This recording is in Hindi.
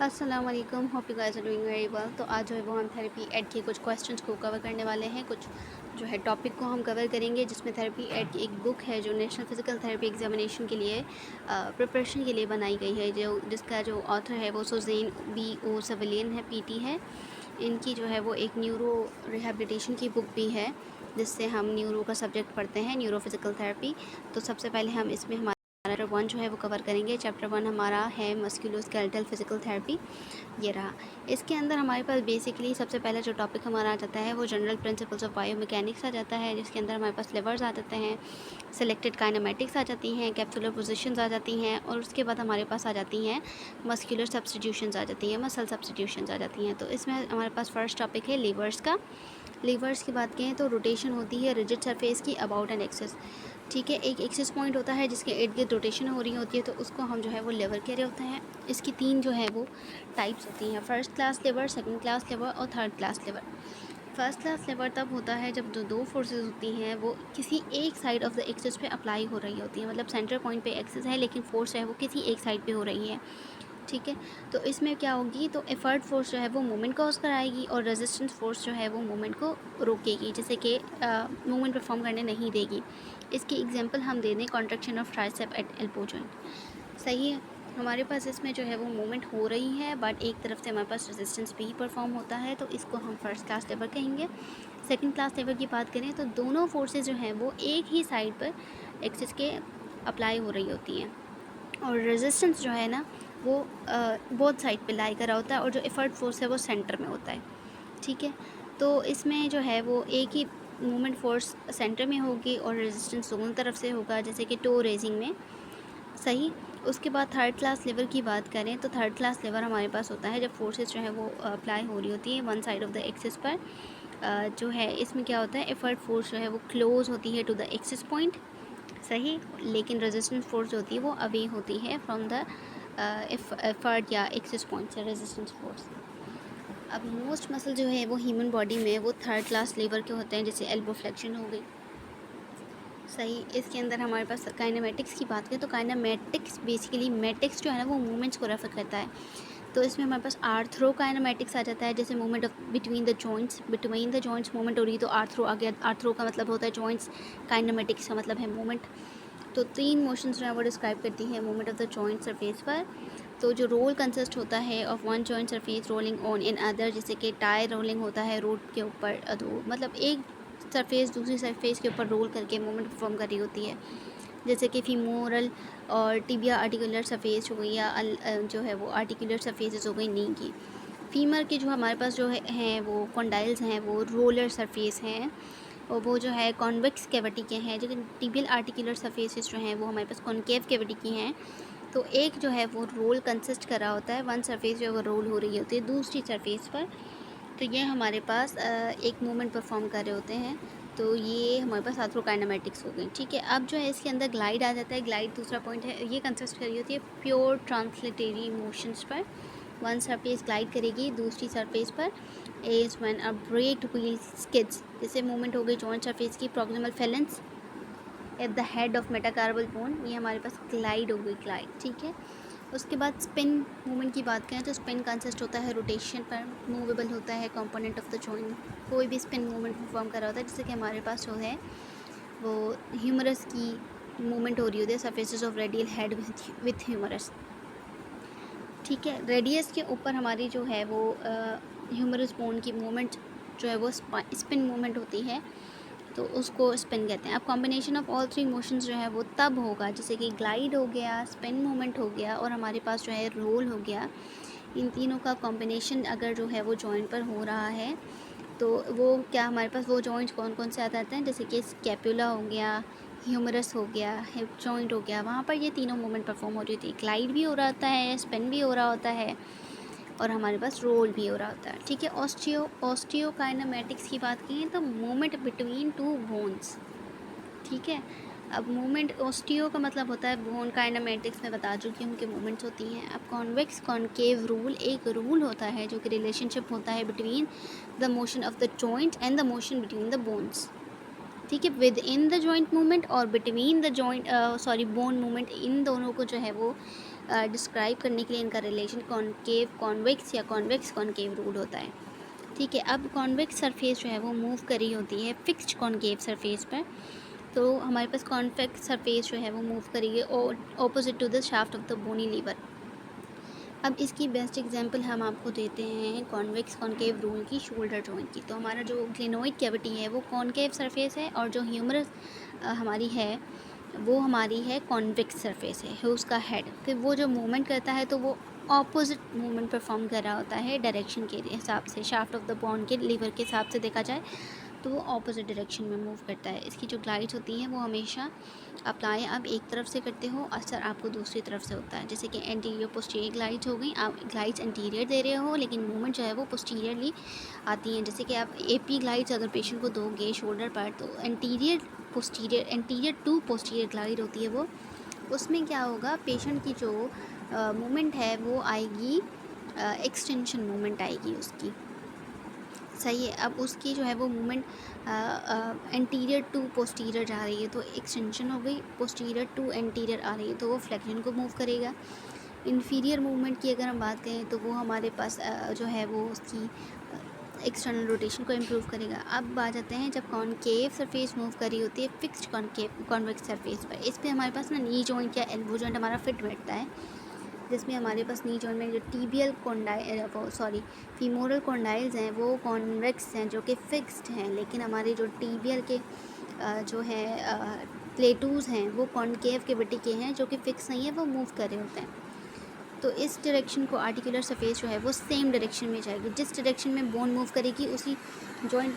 अस्सलाम वालेकुम, hope you guys are doing very well. तो आज जो है वो हम थेरेपी एड के कुछ क्वेश्चंस को कवर करने वाले हैं। कुछ जो है टॉपिक को हम कवर करेंगे, जिसमें थेरेपी एड की एक बुक है जो नेशनल फिज़िकल थेरेपी एग्जामिनेशन के लिए प्रिपरेशन के लिए बनाई गई है, जो जिसका जो ऑथर है वो सुज़ैन बी ओ सविलियन है, पीटी है। इनकी जो है वो एक न्यूरो रिहैबिलिटेशन की बुक भी है, जिससे हम न्यूरो का सब्जेक्ट पढ़ते हैं, न्यूरो फिज़िकल थेरेपी। तो सबसे पहले हम इसमें हमारा चैप्टर 1 जो है वो कवर करेंगे। चैप्टर 1 हमारा है मस्कुलोस्केलेटल फिज़िकल थेरेपी। ये रहा। इसके अंदर हमारे पास बेसिकली सबसे पहला जो टॉपिक हमारा आ जाता है वो जनरल प्रिंसिपल्स ऑफ बायोमैकेनिक्स आ जाता है, जिसके अंदर हमारे पास लिवर्स आ जाते हैं, सेलेक्टेड काइनेमेटिक्स आ जाती हैं, कैप्सुलर पोजीशंस आ जाती हैं, और उसके बाद हमारे पास आ जाती हैं मस्कुलर सब्स्टिट्यूशंस आ जाती हैं, मसल सब्स्टिट्यूशंस आ जाती हैं। तो इसमें हमारे पास फर्स्ट टॉपिक है लीवर्स का। लीवर्स की बात करें तो रोटेशन होती है रिजिड सरफेस की अबाउट एन एक्सिस। ठीक है, एक एक्सिस पॉइंट होता है जिसके इर्द गिर्द रोटेशन हो रही होती है, तो उसको हम जो है वो लेवर कह रहे होते हैं। इसकी 3 जो है वो टाइप्स होती हैं, फर्स्ट क्लास लेवर, सेकंड क्लास लेवर और थर्ड क्लास लेवर। फर्स्ट क्लास लेवर तब होता है जब जो दो फोर्सेस होती हैं वो किसी एक साइड ऑफ द एक्सिस पे अप्लाई हो रही होती हैं, मतलब सेंटर पॉइंट पे एक्सिस है लेकिन फोर्स है वो किसी एक साइड पे हो रही है। ठीक है, तो इसमें क्या होगी, तो एफर्ट फोर्स जो है वो मूवमेंट कॉज कराएगी और रेजिस्टेंस फोर्स जो है वो मूवमेंट को रोकेगी, जैसे कि मूवमेंट परफॉर्म करने नहीं देगी। इसकी एग्जांपल हम दे दें contraction of tricep at elbow joint. सही है, हमारे पास इसमें जो है वो मूवमेंट हो रही है, बट एक तरफ से हमारे पास रेजिस्टेंस भी परफॉर्म होता है, तो इसको हम फर्स्ट क्लास लेवर कहेंगे। सेकंड क्लास लेवर की बात करें तो दोनों फोर्सेज जो हैं वो एक ही साइड पर एक्सिस के अप्लाई हो रही होती हैं, और रेजिस्टेंस जो है ना वो बोथ साइड पे लाई करा होता है, और जो एफर्ट फोर्स है वो सेंटर में होता है। ठीक है, तो इसमें जो है वो एक ही मूवमेंट फोर्स सेंटर में होगी और रेजिस्टेंस दोनों तरफ से होगा, जैसे कि टो रेजिंग में। सही। उसके बाद थर्ड क्लास लेवर की बात करें तो थर्ड क्लास लेवर हमारे पास होता है जब फोर्सेस जो है वो अप्लाई हो रही होती है one side of the axis पर। जो है इसमें क्या होता है, एफर्ट फोर्स जो है वो क्लोज होती है टू द एक्सिस पॉइंट। सही, लेकिन रेजिस्टेंस फोर्स जो होती है वो अवे होती है फ्रॉम द एफर्ट या एक्सिस पॉइंट से रेजिस्टेंस फोर्स। अब मोस्ट मसल जो है वो ह्यूमन बॉडी में वो थर्ड क्लास लेवर के होते हैं, जैसे एल्बो फ्लेक्शन हो गई। सही, इसके अंदर हमारे पास काइनेमेटिक्स की बात करें तो काइनेमेटिक्स बेसिकली मैटिक्स जो है ना वो मूवमेंट्स को रेफर करता है। तो इसमें हमारे पास आर्थ्रो काइनेमेटिक्स आ जाता है, जैसे movement of between the joints movement हो रही है तो आर्थ्रो आ गया। आर्थ्रो का मतलब होता है जॉइंट्स, काइनेमेटिक्स का मतलब है मूवमेंट। तो 3 मोशंस जो है वो डिस्क्राइब करती है movement of the joint surface पर। तो जो रोल कंसिस्ट होता है of one joint surface rolling on in other, जैसे कि टायर रोलिंग होता है रोड के ऊपर, तो मतलब एक सरफेस दूसरी सरफेस के ऊपर रोल करके मूवमेंट परफॉर्म कर रही होती है, जैसे कि फीमोरल और टिबिया आर्टिकुलर सरफेस हो गई, या जो है वो आर्टिकुलर सरफेसेस हो गई नी की। फीमर की जो हमारे पास जो है हैं वो कॉन्डाइल्स हैं, वो रोलर सरफेस हैं, और वो जो है कॉन्वेक्स कैविटी के हैं, लेकिन टिबियल आर्टिकुलर सरफेसेस जो हैं वो हमारे पास कॉनकेव कैविटी की हैं। तो एक जो है वो रोल कंसिस्ट कर रहा होता है, वन सरफेस जो है वो रोल हो रही होती है दूसरी सरफेस पर। तो ये हमारे पास एक मूवमेंट परफॉर्म कर रहे होते हैं। तो ये हमारे पास आर्थ्रोकाइनेमेटिक्स हो गई। ठीक है, अब जो है इसके अंदर ग्लाइड आ जाता है। ग्लाइड दूसरा पॉइंट है, ये कंसिस्ट कर रही होती है प्योर ट्रांसलेटरी मोशंस पर। वन सरफेस ग्लाइड करेगी दूसरी सरफेस पर as when a braked wheel skids, जैसे मूवमेंट हो गई जॉइंट सरफेस की proximal phalanx at the head of metacarpal bone, ये हमारे पास ग्लाइड हो गई, ग्लाइड। ठीक है, उसके बाद स्पिन मूवमेंट की बात करें तो स्पिन कंसिस्ट होता है रोटेशन पर, मूवेबल होता है कंपोनेंट ऑफ द जॉइंट। कोई भी स्पिन मूवमेंट परफॉर्म कर रहा होता है, जैसे कि हमारे पास जो है वो ह्यूमरस की मूवमेंट हो रही होती है, surfaces of radial head with humerus. ठीक है, रेडियस के ऊपर हमारी जो है वो ह्यूमरस बोन की मूवमेंट जो है वो स्पिन मूवमेंट होती है, तो उसको स्पिन कहते हैं। अब कॉम्बिनेशन ऑफ ऑल 3 मोशंस जो है वो तब होगा, जैसे कि ग्लाइड हो गया, स्पिन मूवमेंट हो गया, और हमारे पास जो है रोल हो गया। इन तीनों का कॉम्बिनेशन अगर जो है वो जॉइंट पर हो रहा है, तो वो क्या हमारे पास वो जॉइंट्स कौन कौन से आ जाते हैं, जैसे कि स्कैपुला हो गया, ह्यूमरस हो गया, हिप जॉइंट हो गया, वहाँ पर ये तीनों मूवमेंट परफॉर्म हो रही होती है। ग्लाइड भी हो रहा होता है, स्पिन भी हो रहा होता है, और हमारे पास रोल भी हो रहा होता है। ठीक है, ऑस्टियोकाइनेमेटिक्स की बात करें तो मूवमेंट बिटवीन टू बोन्स। ठीक है, अब मूवमेंट ऑस्टियो का मतलब होता है बोन, काइनेमेटिक्स में बता चुकी हूँ कि मूवमेंट्स होती हैं। अब कॉन्वेक्स कॉनकेव रूल एक रूल होता है जो कि रिलेशनशिप होता है between the motion of the joint and the motion between the bones. ठीक है, within the joint movement और between the joint bone movement, इन दोनों को जो है वो डिस्क्राइब करने के लिए इनका रिलेशन कॉनकेव कॉन्वेक्स या कॉन्वेक्स कॉनकेव रूल होता है। ठीक है, अब कॉन्वेक्स सरफेस जो है वो मूव करी होती है फिक्स्ड कॉनकेव सरफेस पर, तो हमारे पास कॉन्वेक्स सरफेस जो है वो मूव करी है opposite to the shaft of the bony lever. अब इसकी बेस्ट एग्जांपल हम आपको देते हैं कॉन्वेक्स कॉनकेव रूल की शोल्डर जॉइंट की। तो हमारा जो ग्लेनोइड कैविटी है वो कॉनकेव सरफेस है और जो ह्यूमरस हमारी है वो हमारी है कॉन्वेक्स सरफेस है उसका हेड। फिर वो जो मूवमेंट करता है तो वो ऑपोजिट मूवमेंट परफॉर्म कर रहा होता है डायरेक्शन के हिसाब से, शाफ्ट ऑफ द बॉन के लीवर के हिसाब से देखा जाए तो वो ऑपोजिट डायरेक्शन में मूव करता है। इसकी जो ग्लाइड्स होती हैं वो हमेशा अप्लाई आप एक तरफ से करते हो, असर आपको दूसरी तरफ से होता है। जैसे कि एंटीरियर पोस्टीरियर ग्लाइड्स हो गई, आप ग्लाइड्स एंटीरियर दे रहे हो लेकिन मूवमेंट जो है वो पोस्टीरियरली आती हैं। जैसे कि आप एपी ग्लाइड्स अगर पेशेंट को दोगे शोल्डर पर तो एंटीरियर टू पोस्टीरियर ग्लाइड होती है वो, उसमें क्या होगा पेशेंट की जो मूवमेंट है वो आएगी एक्सटेंशन मूवमेंट आएगी उसकी, सही है। अब उसकी जो है वो मूवमेंट एंटीरियर टू पोस्टीरियर जा रही है तो एक्सटेंशन हो गई, पोस्टीरियर टू एंटीरियर आ रही है तो वो फ्लेक्शन को मूव करेगा। इन्फीरियर मूवमेंट की अगर हम बात करें तो वो हमारे पास जो है वो उसकी एक्सटर्नल रोटेशन को इम्प्रूव करेगा। अब आ जाते हैं जब कॉनकेव सरफेस मूव कर रही होती है फिक्स्ड कॉन्वेक्स सरफेस पर, इस पर हमारे पास ना नी जॉइंट या एल्बो जॉइंट हमारा फिट बैठता है, जिसमें हमारे पास नी जॉइंट में जो टीबियल फीमोरल कॉन्डाइल्स हैं वो कॉन्वेक्स हैं जो कि फिक्स्ड हैं, लेकिन हमारे जो टीबियल के जो है प्लेटूज़ हैं वो कॉनकेव कैविटी के हैं जो कि फिक्स नहीं है, वो मूव कर रहे होते हैं। तो इस डायरेक्शन को आर्टिकुलर सरफेस जो है वो सेम डायरेक्शन में जाएगी, जिस डायरेक्शन में बोन मूव करेगी उसी जॉइंट